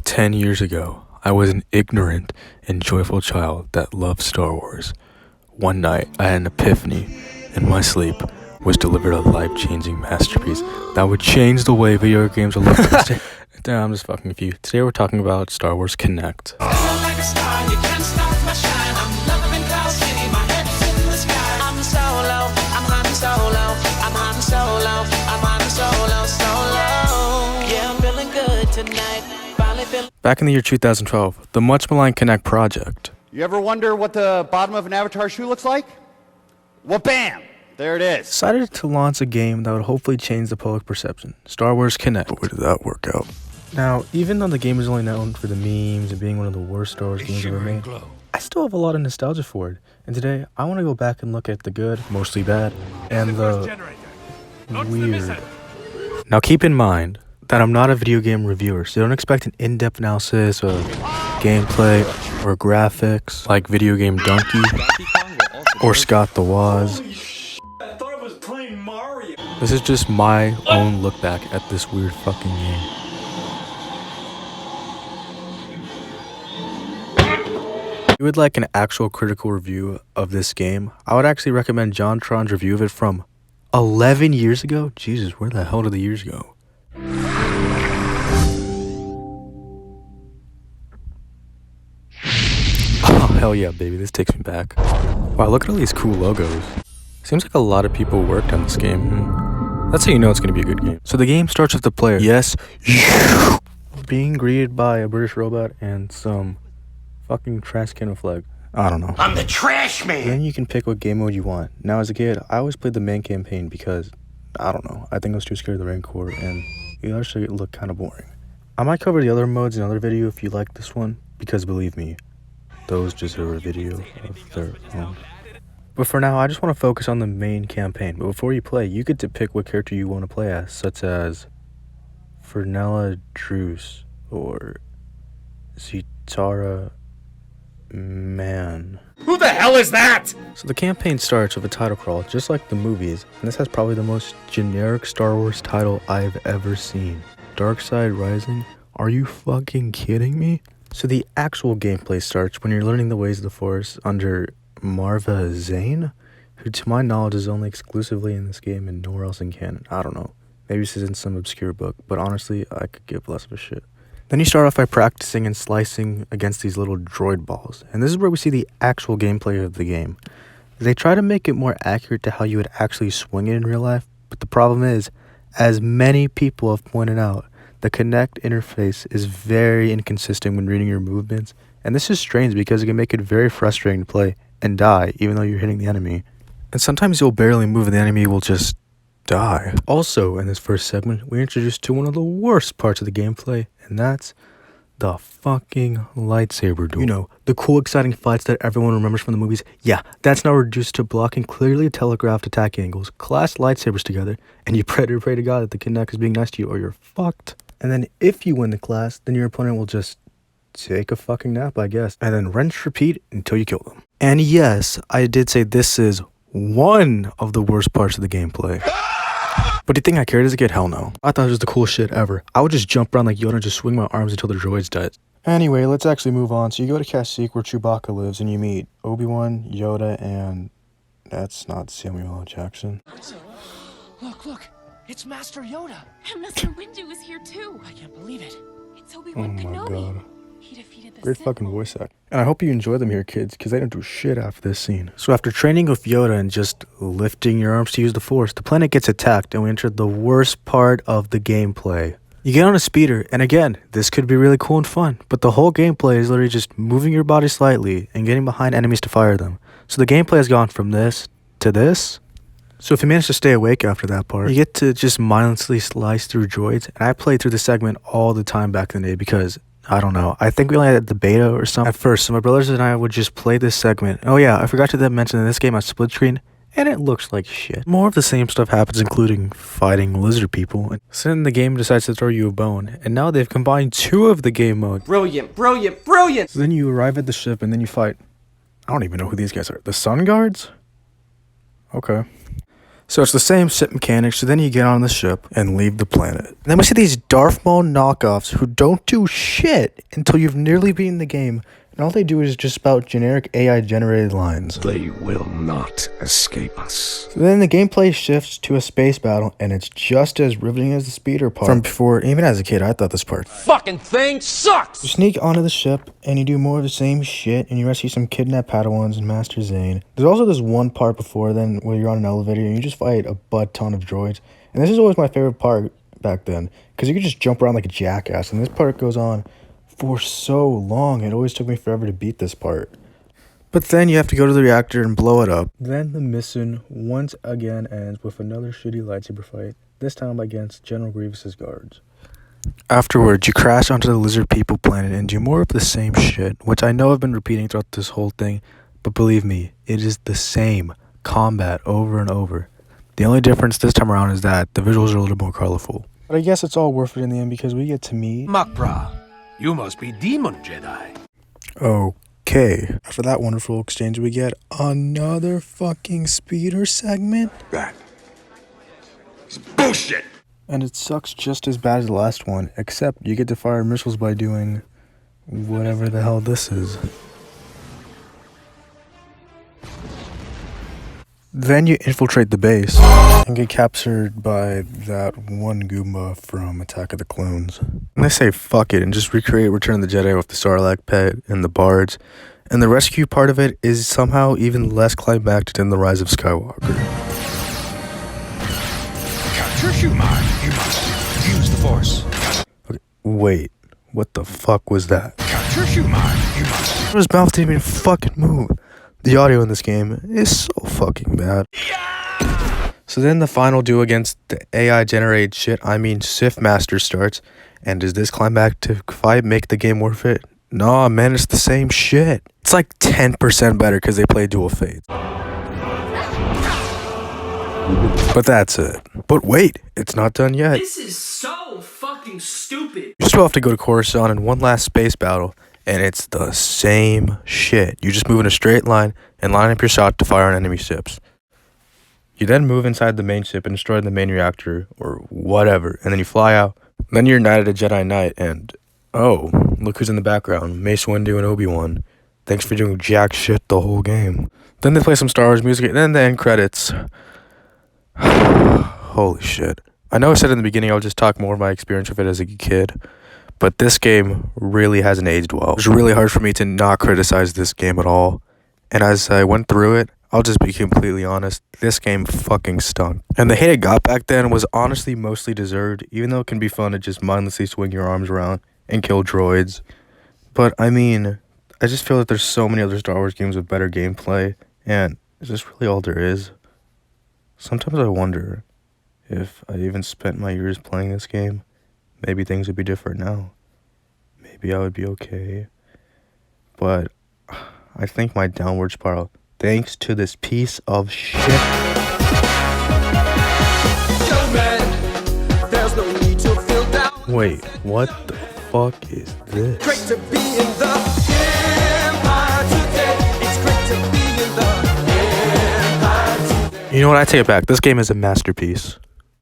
10 years ago, I was an ignorant and joyful child that loved Star Wars. One night, I had an epiphany. In my sleep, was delivered a life-changing masterpiece that would change the way video games are looked at. Damn, I'm just fucking with you. Today we're talking about Star Wars Kinect. Back in the year 2012, the much maligned Kinect project. You ever wonder what the bottom of an Avatar shoe looks like? Well, bam! There it is. Decided to launch a game that would hopefully change the public perception. Star Wars Kinect. But where did that work out? Now, even though the game is only known for the memes and being one of the worst Star Wars games ever made, I still have a lot of nostalgia for it. And today, I want to go back and look at the good, mostly bad, and the weird. Now keep in mind that I'm not a video game reviewer, so don't expect an in-depth analysis of gameplay or graphics like Video Game Donkey or Scott the Woz. I thought I was playing Mario. This is just my own look back at this weird fucking game. If you would like an actual critical review of this game, I would actually recommend John Tron's review of it from 11 years ago. Jesus, where the hell did the years go? Oh, hell yeah, baby, this takes me back. Wow, look at all these cool logos. Seems like a lot of people worked on this game. That's how you know it's going to be a good game. So the game starts with the player, yes, being greeted by a British robot and some fucking trash can of flag. I don't know. I'm the trash man. Then you can pick what game mode you want. Now as a kid, I always played the main campaign because, I don't know, I think I was too scared of the Rancor and it actually looked kind of boring. I might cover the other modes in another video if you like this one, because believe me, those deserve a video of their own. But for now, I just want to focus on the main campaign. But before you play, you get to pick what character you want to play as, such as Fernella Druce or Zitara Man. Who the hell is that? So the campaign starts with a title crawl, just like the movies, and this has probably the most generic Star Wars title I've ever seen. Dark Side Rising? Are you fucking kidding me? So the actual gameplay starts when you're learning the ways of the Force under Marva Zane, who to my knowledge is only exclusively in this game and nowhere else in canon. I don't know. Maybe this is in some obscure book, but honestly, I could give less of a shit. Then you start off by practicing and slicing against these little droid balls, and this is where we see the actual gameplay of the game. They try to make it more accurate to how you would actually swing it in real life, but the problem is, as many people have pointed out, the Kinect interface is very inconsistent when reading your movements, and this is strange because it can make it very frustrating to play and die even though you're hitting the enemy. And sometimes you'll barely move and the enemy will just die. Also, in this first segment, we're introduced to one of the worst parts of the gameplay, and that's the fucking lightsaber duel. You know, the cool, exciting fights that everyone remembers from the movies. Yeah, that's now reduced to blocking clearly telegraphed attack angles, class lightsabers together, and you pray to God that the Kinect is being nice to you or you're fucked. And then if you win the class, then your opponent will just take a fucking nap, I guess, and then rinse repeat until you kill them. And yes, I did say this is one of the worst parts of the gameplay. But do you think I cared as a kid? Hell no. I thought it was the coolest shit ever. I would just jump around like Yoda and just swing my arms until the droids died. Anyway, let's actually move on. So you go to Kashyyyk where Chewbacca lives and you meet Obi-Wan, Yoda, and that's not Samuel L. Jackson. Look, it's Master Yoda. And Mr. Windu is here too. I can't believe it. It's Oh Obi-Wan my Kenobi. god. He defeated the Great Sith fucking Lord. voice act. And I hope you enjoy them here, kids, because they don't do shit after this scene. So after training with Yoda and just lifting your arms to use the Force, the planet gets attacked and we enter the worst part of the gameplay. You get on a speeder, and again, this could be really cool and fun, but the whole gameplay is literally just moving your body slightly and getting behind enemies to fire them. So the gameplay has gone from this to this. So if you manage to stay awake after that part, you get to just mindlessly slice through droids, and I played through the segment all the time back in the day because I don't know. I think we only had the beta or something at first, so my brothers and I would just play this segment. Oh yeah, I forgot to mention in this game I split screen, and it looks like shit. More of the same stuff happens, including fighting lizard people. So then the game decides to throw you a bone, and now they've combined two of the game modes. Brilliant. So then you arrive at the ship, and then you fight. I don't even know who these guys are. The Sun Guards? Okay. So it's the same ship mechanics, so then you get on the ship and leave the planet. And then we see these Darth Maul knockoffs who don't do shit until you've nearly beaten the game, and all they do is just spout generic AI-generated lines. They will not escape us. So then the gameplay shifts to a space battle, and it's just as riveting as the speeder part. From before, even as a kid, I thought this part. Fucking thing sucks! You sneak onto the ship, and you do more of the same shit, and you rescue some kidnapped Padawans and Master Zane. There's also this one part before then where you're on an elevator, and you just fight a butt ton of droids. And this is always my favorite part back then, because you could just jump around like a jackass, and this part goes on for so long. It always took me forever to beat this part. But then you have to go to the reactor and blow it up. Then the mission once again ends with another shitty lightsaber fight, this time against General Grievous's guards. Afterwards, you crash onto the lizard people planet and do more of the same shit, which I know I've been repeating throughout this whole thing, but believe me, it is the same combat over and over. The only difference this time around is that the visuals are a little more colorful. But I guess it's all worth it in the end because we get to meet Makbra, you must be Demon Jedi. Okay. After that wonderful exchange, we get another fucking speeder segment. That is bullshit. And it sucks just as bad as the last one, except you get to fire missiles by doing whatever the hell this is. Then you infiltrate the base and get captured by that one Goomba from Attack of the Clones. And they say fuck it and just recreate Return of the Jedi with the Sarlacc pet and the bards. And the rescue part of it is somehow even less climactic than the Rise of Skywalker. Capture Shumai, you must use the Force. Okay, wait, what the fuck was that? Capture Shumai, you must. His mouth didn't even fucking move. The audio in this game is so fucking bad. So then the final duel against the AI generated shit, I mean Sith Master starts. And does this climactic fight make the game worth it? Nah, man, it's the same shit. It's like 10% better because they play Dual Fates. But that's it. But wait, it's not done yet. This is so fucking stupid. You still have to go to Coruscant in one last space battle. And it's the same shit. You just move in a straight line and line up your shot to fire on enemy ships. You then move inside the main ship and destroy the main reactor or whatever, and then you fly out. Then you're knighted a Jedi Knight, and oh, look who's in the background, Mace Windu and Obi-Wan. Thanks for doing jack shit the whole game. Then they play some Star Wars music, and then the end credits. Holy shit. I know I said in the beginning I would just talk more of my experience with it as a kid, but this game really hasn't aged well. It was really hard for me to not criticize this game at all. And as I went through it, I'll just be completely honest, this game fucking stunk. And the hate it got back then was honestly mostly deserved, even though it can be fun to just mindlessly swing your arms around and kill droids. But I mean, I just feel that there's so many other Star Wars games with better gameplay, and is this really all there is? Sometimes I wonder if I even spent my years playing this game, maybe things would be different now. Maybe I would be okay. But I think my downward spiral, thanks to this piece of shit. Wait, what the fuck is this? You know what? I take it back. This game is a masterpiece.